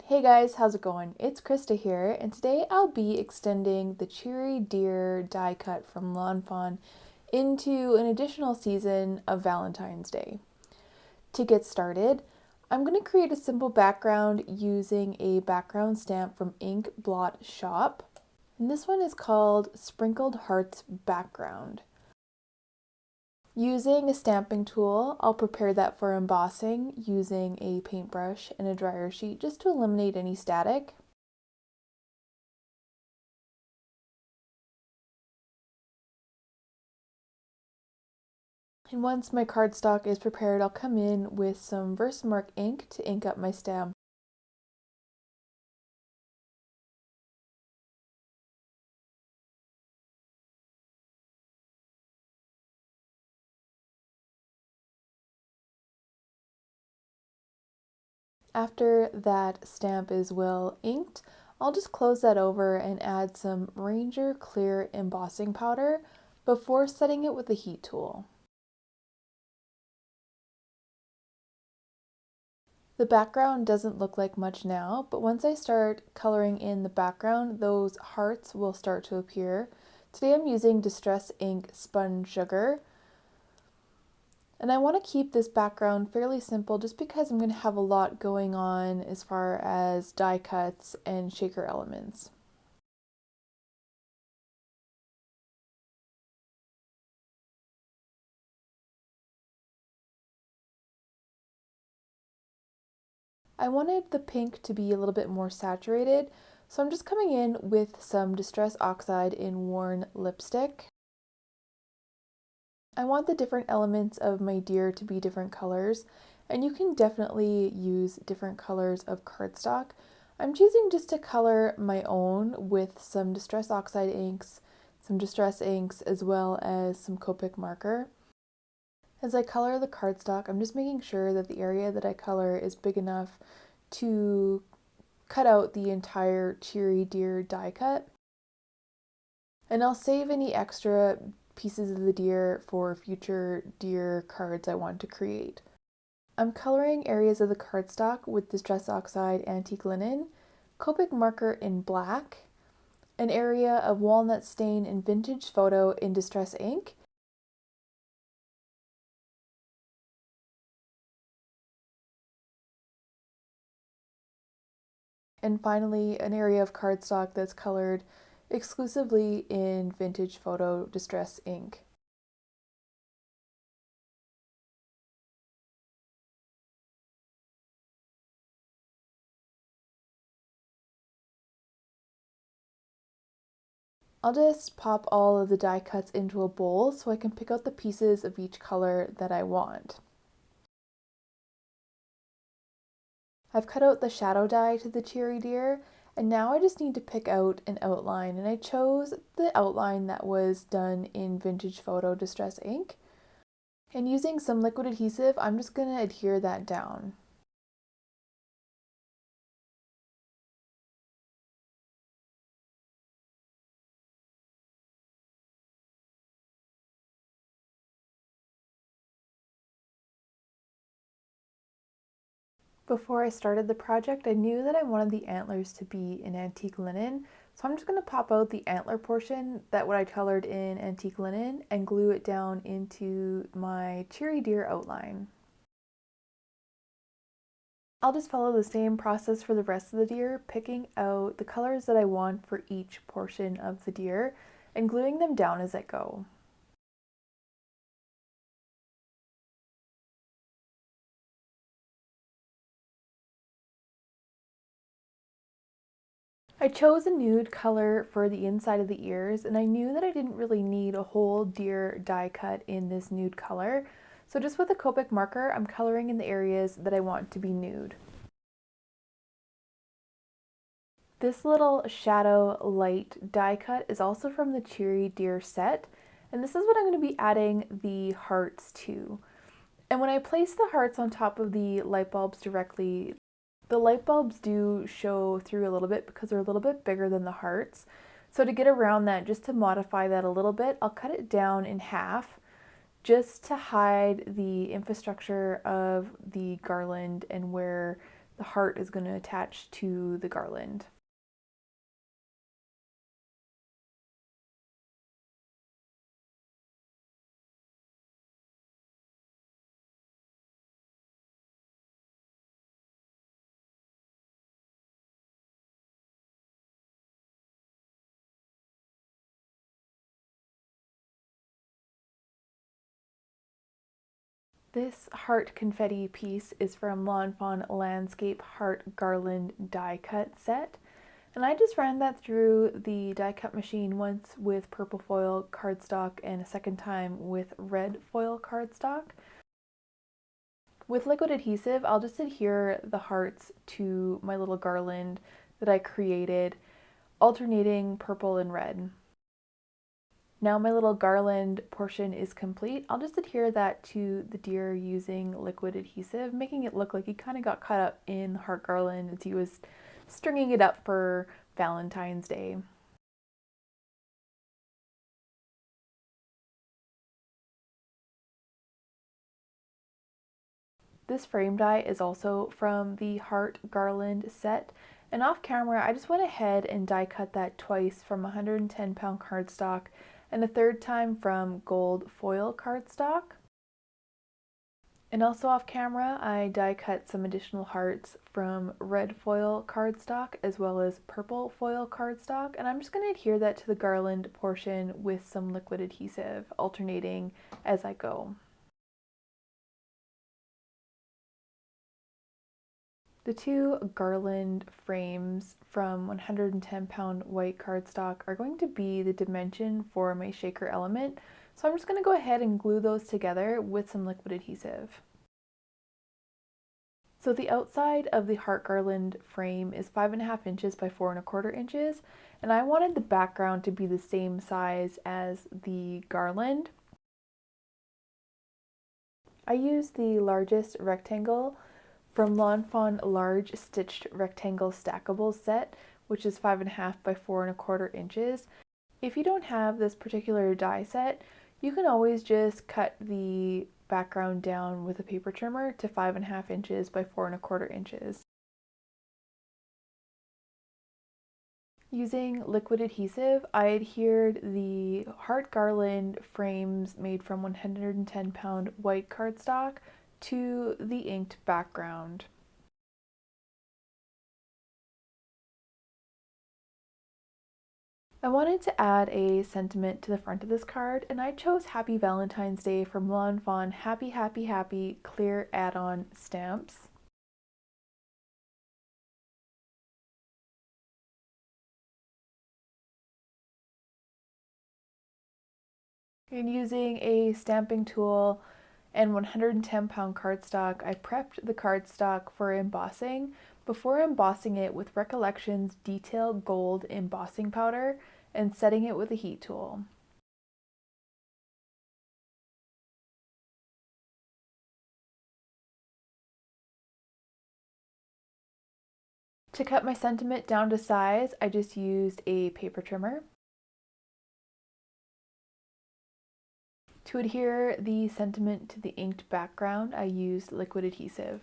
Hey guys, how's it going? It's Krista here, and today I'll be extending the Cheery Deer die cut from Fawn into an additional season of Valentine's Day. To get started, I'm going to create a simple background using a background stamp from Ink Blot Shop, and this one is called Sprinkled Hearts Background. Using a stamping tool, I'll prepare that for embossing using a paintbrush and a dryer sheet just to eliminate any static. And once my cardstock is prepared, I'll come in with some Versamark ink to ink up my stem. After that stamp is well inked, I'll just close that over and add some Ranger Clear embossing powder before setting it with the heat tool. The background doesn't look like much now, but once I start coloring in the background, those hearts will start to appear. Today I'm using Distress Ink Spun Sugar. And I want to keep this background fairly simple just because I'm going to have a lot going on as far as die cuts and shaker elements. I wanted the pink to be a little bit more saturated, so I'm just coming in with some Distress Oxide in Worn Lipstick. I want the different elements of my deer to be different colors, and you can definitely use different colors of cardstock. I'm choosing just to color my own with some Distress Oxide inks, some Distress inks, as well as some Copic marker. As I color the cardstock, I'm just making sure that the area that I color is big enough to cut out the entire Cheery Deer die cut. And I'll save any extra pieces of the deer for future deer cards I want to create. I'm coloring areas of the cardstock with Distress Oxide Antique Linen, Copic marker in black, an area of Walnut Stain and Vintage Photo in Distress Ink, and finally an area of cardstock that's colored exclusively in Vintage Photo Distress Ink. I'll just pop all of the die cuts into a bowl so I can pick out the pieces of each color that I want. I've cut out the shadow die to the Cheery Deer, and now I just need to pick out an outline, and I chose the outline that was done in Vintage Photo Distress Ink. And using some liquid adhesive, I'm just going to adhere that down. Before I started the project, I knew that I wanted the antlers to be in antique linen, so I'm just going to pop out the antler portion that what I colored in antique linen and glue it down into my Cheery Deer outline. I'll just follow the same process for the rest of the deer, picking out the colors that I want for each portion of the deer and gluing them down as I go. I chose a nude color for the inside of the ears, and I knew that I didn't really need a whole deer die cut in this nude color. So just with a Copic marker, I'm coloring in the areas that I want to be nude. This little shadow light die cut is also from the Cheery Deer set, and this is what I'm going to be adding the hearts to. And when I place the hearts on top of the light bulbs directly, the light bulbs do show through a little bit because they're a little bit bigger than the hearts. So to get around that, just to modify that a little bit, I'll cut it down in half just to hide the infrastructure of the garland and where the heart is going to attach to the garland. This heart confetti piece is from Fawn Landscape Heart Garland die cut set. And I just ran that through the die cut machine once with purple foil cardstock and a second time with red foil cardstock. With liquid adhesive, I'll just adhere the hearts to my little garland that I created, alternating purple and red. Now my little garland portion is complete. I'll just adhere that to the deer using liquid adhesive, making it look like he kind of got cut up in heart garland as he was stringing it up for Valentine's Day. This frame die is also from the Heart Garland set, and off camera I just went ahead and die cut that twice from 110-pound cardstock and a third time from gold foil cardstock. And also off camera I die cut some additional hearts from red foil cardstock as well as purple foil cardstock, and I'm just going to adhere that to the garland portion with some liquid adhesive, alternating as I go. The two garland frames from 110-pound white cardstock are going to be the dimension for my shaker element, so I'm just going to go ahead and glue those together with some liquid adhesive. So the outside of the heart garland frame is 5.5 inches by 4.25 inches, and I wanted the background to be the same size as the garland. I used the largest rectangle from Fawn Large Stitched Rectangle Stackable set, which is 5.5 by 4.25 inches. If you don't have this particular die set, you can always just cut the background down with a paper trimmer to 5.5 inches by 4.25 inches. Using liquid adhesive, I adhered the heart garland frames made from 110-pound white cardstock to the inked background. I wanted to add a sentiment to the front of this card, and I chose Happy Valentine's Day from Fawn Happy Happy Happy clear add-on stamps. And using a stamping tool and 110-pound cardstock, I prepped the cardstock for embossing before embossing it with Recollections Detail Gold embossing powder and setting it with a heat tool. To cut my sentiment down to size, I just used a paper trimmer. To adhere the sentiment to the inked background, I used liquid adhesive.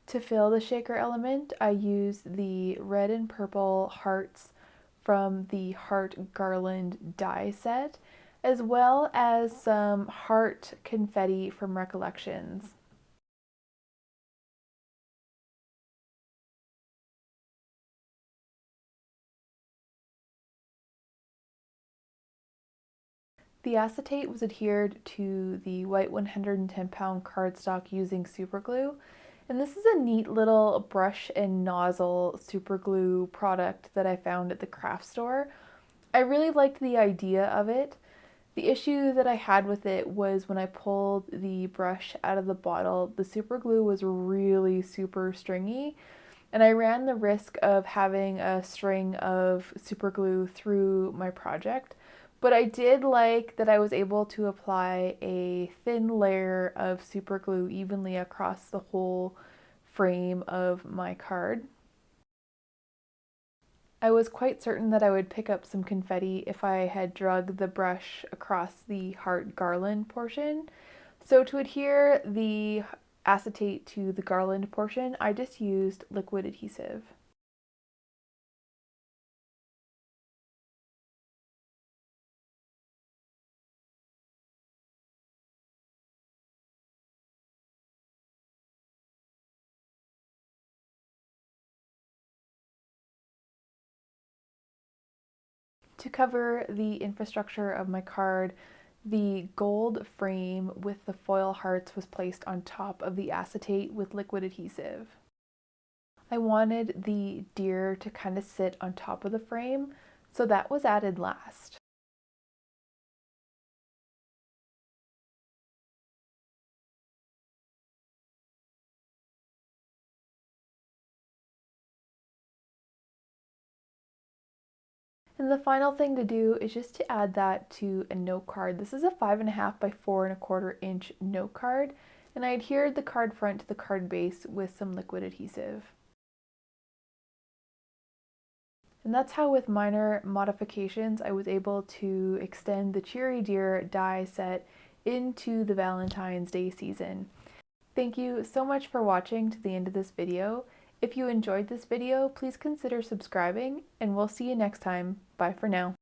To fill the shaker element, I used the red and purple hearts from the Heart Garland die set, as well as some heart confetti from Recollections. The acetate was adhered to the white 110-pound cardstock using super glue, and this is a neat little brush and nozzle super glue product that I found at the craft store. I really liked the idea of it. The issue that I had with it was when I pulled the brush out of the bottle, the super glue was really super stringy, and I ran the risk of having a string of super glue through my project. But I did like that I was able to apply a thin layer of super glue evenly across the whole frame of my card. I was quite certain that I would pick up some confetti if I had drug the brush across the heart garland portion. So to adhere the acetate to the garland portion, I just used liquid adhesive. To cover the infrastructure of my card, the gold frame with the foil hearts was placed on top of the acetate with liquid adhesive. I wanted the deer to kind of sit on top of the frame, so that was added last. And the final thing to do is just to add that to a note card. This is a 5.5 by 4.25 inch note card, and I adhered the card front to the card base with some liquid adhesive. And that's how, with minor modifications, I was able to extend the Cheery Deer die set into the Valentine's Day season. Thank you so much for watching to the end of this video. If you enjoyed this video, please consider subscribing, and we'll see you next time. Bye for now.